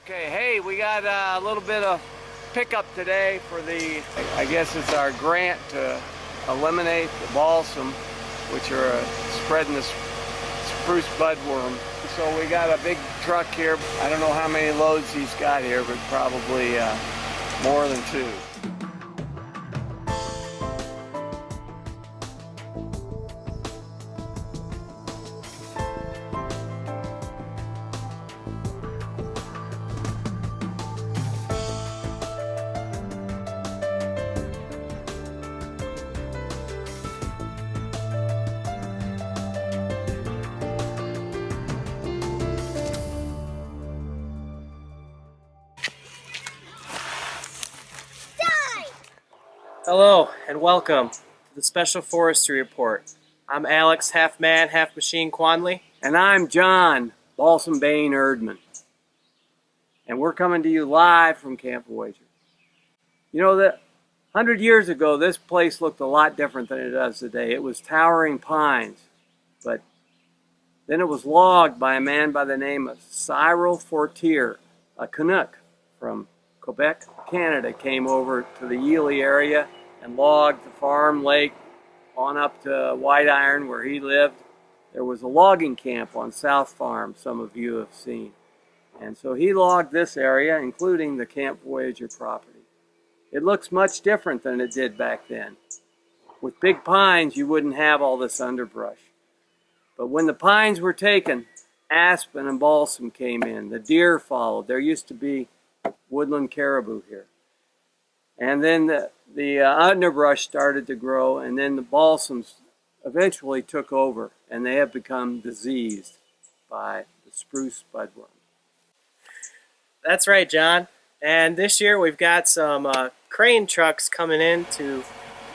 Okay, hey, we got a little bit of pickup today for the, I guess it's our grant to eliminate the balsam, which are spreading the spruce budworm. So we got a big truck here. I don't know how many loads he's got here, but probably more than 2. Hello and welcome to the Special Forestry Report. I'm Alex, half man, half machine Quanley. And I'm John, Balsam Bane Erdmann. And we're coming to you live from Camp Voyager. You know, 100 years ago, this place looked a lot different than it does today. It was towering pines, but then it was logged by a man by the name of Cyril Fortier, a Canuck from Quebec, Canada, came over to the Ely area and logged the farm lake on up to White Iron where he lived. There was a logging camp on South Farm, some of you have seen. And so he logged this area, including the Camp Voyager property. It looks much different than it did back then. With big pines, you wouldn't have all this underbrush. But when the pines were taken, aspen and balsam came in. The deer followed. There used to be woodland caribou here. And then the underbrush started to grow, and then the balsams eventually took over, and they have become diseased by the spruce budworm. That's right, John. And this year we've got some crane trucks coming in to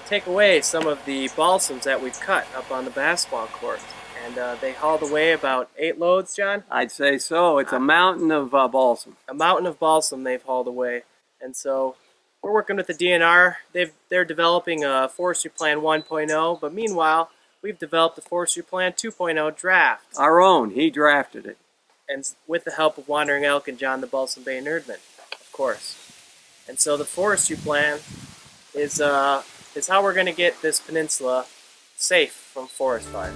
take away some of the balsams that we've cut up on the basketball court. And they hauled away about 8 loads, John? I'd say so. It's a mountain of balsam. A mountain of balsam they've hauled away. And so we're working with the DNR. They're developing a Forestry Plan 1.0, but meanwhile, we've developed a Forestry Plan 2.0 draft. Our own. He drafted it. And with the help of Wandering Elk and John the Balsam Bane Erdmann, of course. And so the Forestry Plan is how we're going to get this peninsula safe from forest fire.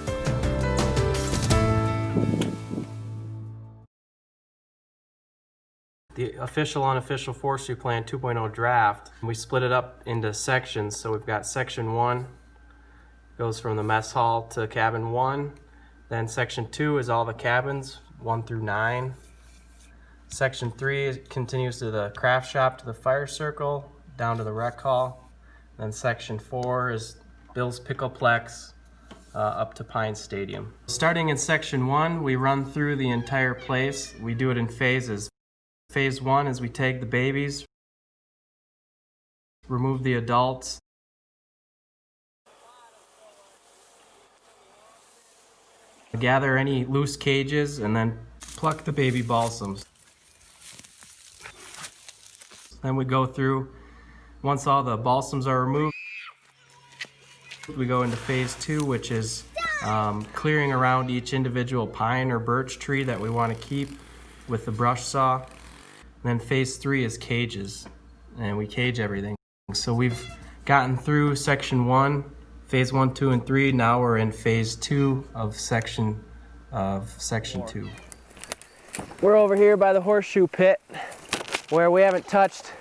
The official unofficial Forestry Plan 2.0 draft, we split it up into sections. So we've got section 1 goes from the mess hall to cabin 1. Then section 2 is all the cabins 1 through 9. Section 3 continues to the craft shop to the fire circle down to the rec hall. Then section 4 is Bill's Pickleplex up to Pine Stadium. Starting in section 1, we run through the entire place. We do it in phases. Phase 1 is we take the babies, remove the adults, gather any loose cages, and then pluck the baby balsams. Then we go through, once all the balsams are removed, we go into phase 2, which is clearing around each individual pine or birch tree that we want to keep with the brush saw. And then phase 3 is cages, and we cage everything. So we've gotten through section 1, phase 1, 2, and 3. Now we're in phase 2 of section 2. We're over here by the horseshoe pit, where we haven't touched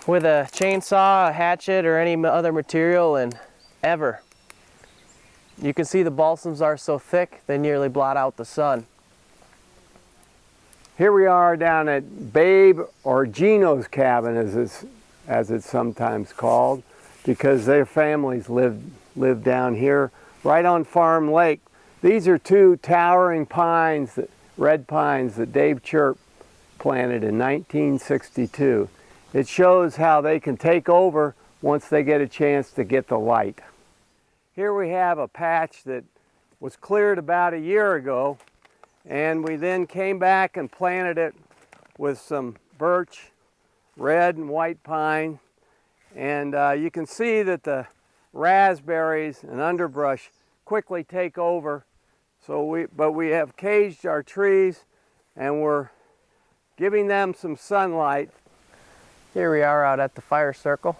with a chainsaw, a hatchet, or any other material in ever. You can see the balsams are so thick they nearly blot out the sun. Here we are down at Babe or Gino's cabin, as it's sometimes called, because their families live down here, right on Farm Lake. These are 2 towering pines, red pines, that Dave Chirp planted in 1962. It shows how they can take over once they get a chance to get the light. Here we have a patch that was cleared about a year ago, and we then came back and planted it with some birch, red and white pine. And you can see that the raspberries and underbrush quickly take over. But we have caged our trees, and we're giving them some sunlight. Here we are out at the fire circle.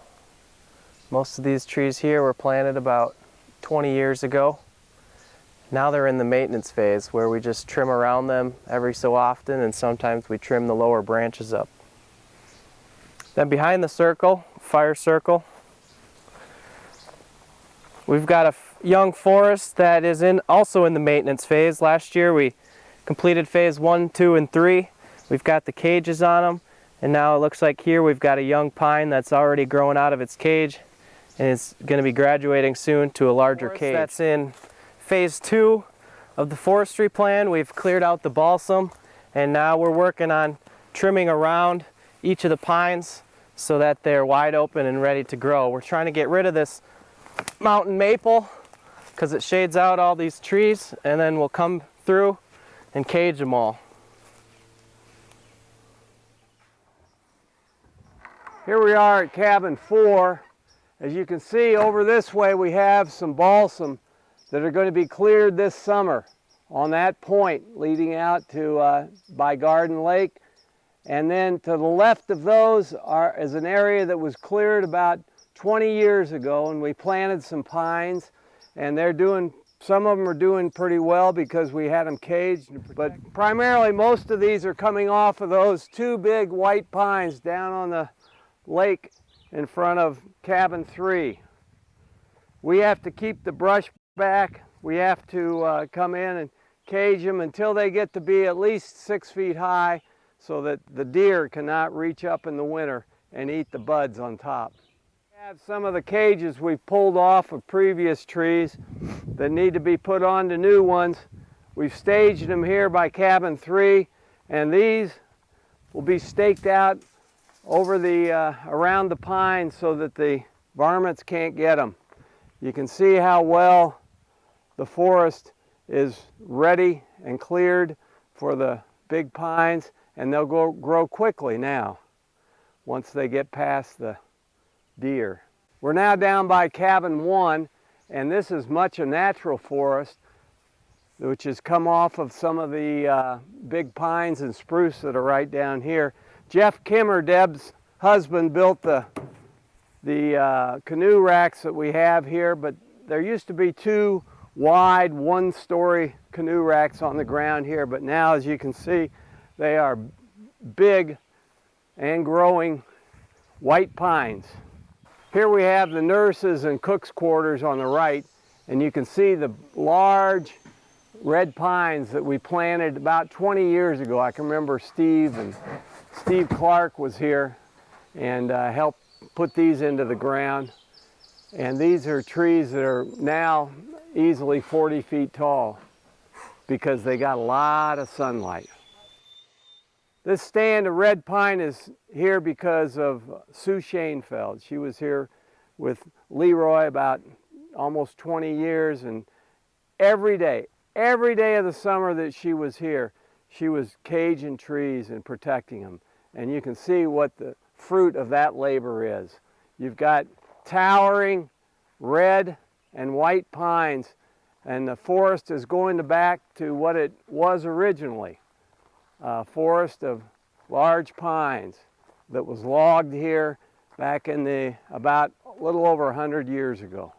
Most of these trees here were planted about 20 years ago. Now they're in the maintenance phase where we just trim around them every so often, and sometimes we trim the lower branches up. Then behind the circle, fire circle, we've got a young forest that is also in the maintenance phase. Last year we completed phase 1, 2, and 3. We've got the cages on them, and now it looks like here we've got a young pine that's already growing out of its cage, and it's going to be graduating soon to a larger cage. That's in phase 2 of the forestry plan. We've cleared out the balsam, and now we're working on trimming around each of the pines so that they're wide open and ready to grow. We're trying to get rid of this mountain maple because it shades out all these trees, and then we'll come through and cage them all. Here we are at cabin 4. As you can see, over this way we have some balsam that are going to be cleared this summer on that point leading out to by Garden Lake. And then to the left of those is an area that was cleared about 20 years ago, and we planted some pines, and some of them are doing pretty well because we had them caged. But primarily most of these are coming off of those 2 big white pines down on the lake in front of cabin 3. We have to keep the brush back. We have to come in and cage them until they get to be at least 6 feet high so that the deer cannot reach up in the winter and eat the buds on top. We have some of the cages we've pulled off of previous trees that need to be put onto new ones. We've staged them here by cabin 3, and these will be staked out over around the pines so that the varmints can't get them. You can see how well the forest is ready and cleared for the big pines, and they'll grow quickly now once they get past the deer. We're now down by cabin 1, and this is much a natural forest which has come off of some of the big pines and spruce that are right down here. Jeff Kimmer, Deb's husband, built the canoe racks that we have here, but there used to be 2 wide 1-story canoe racks on the ground here, but now, as you can see, they are big and growing white pines. Here we have the nurses and cook's quarters on the right, and you can see the large red pines that we planted about 20 years ago. I can remember Steve Clark was here and helped put these into the ground. And these are trees that are now easily 40 feet tall because they got a lot of sunlight. This stand of red pine is here because of Sue Shainfeld. She was here with Leroy about almost 20 years, and every day of the summer that she was here, she was caging trees and protecting them. And you can see what the fruit of that labor is. You've got towering red and white pines, and the forest is going back to what it was originally, a forest of large pines that was logged here back in about a little over 100 years ago.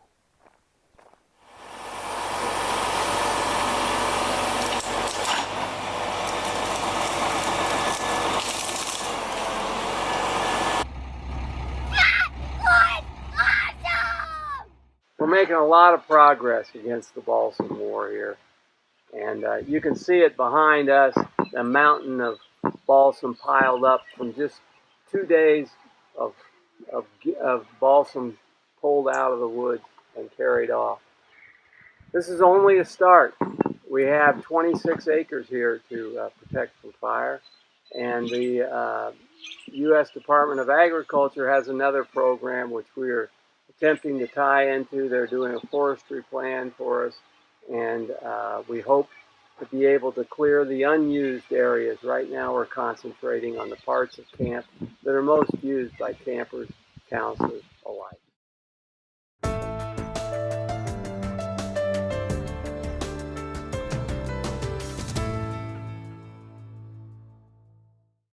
We're making a lot of progress against the balsam war here, and you can see it behind us, the mountain of balsam piled up from just 2 days of balsam pulled out of the woods and carried off. This is only a start. We have 26 acres here to protect from fire, and the U.S. Department of Agriculture has another program which we are attempting to tie into. They're doing a forestry plan for us, and we hope to be able to clear the unused areas. Right now we're concentrating on the parts of camp that are most used by campers, counselors alike.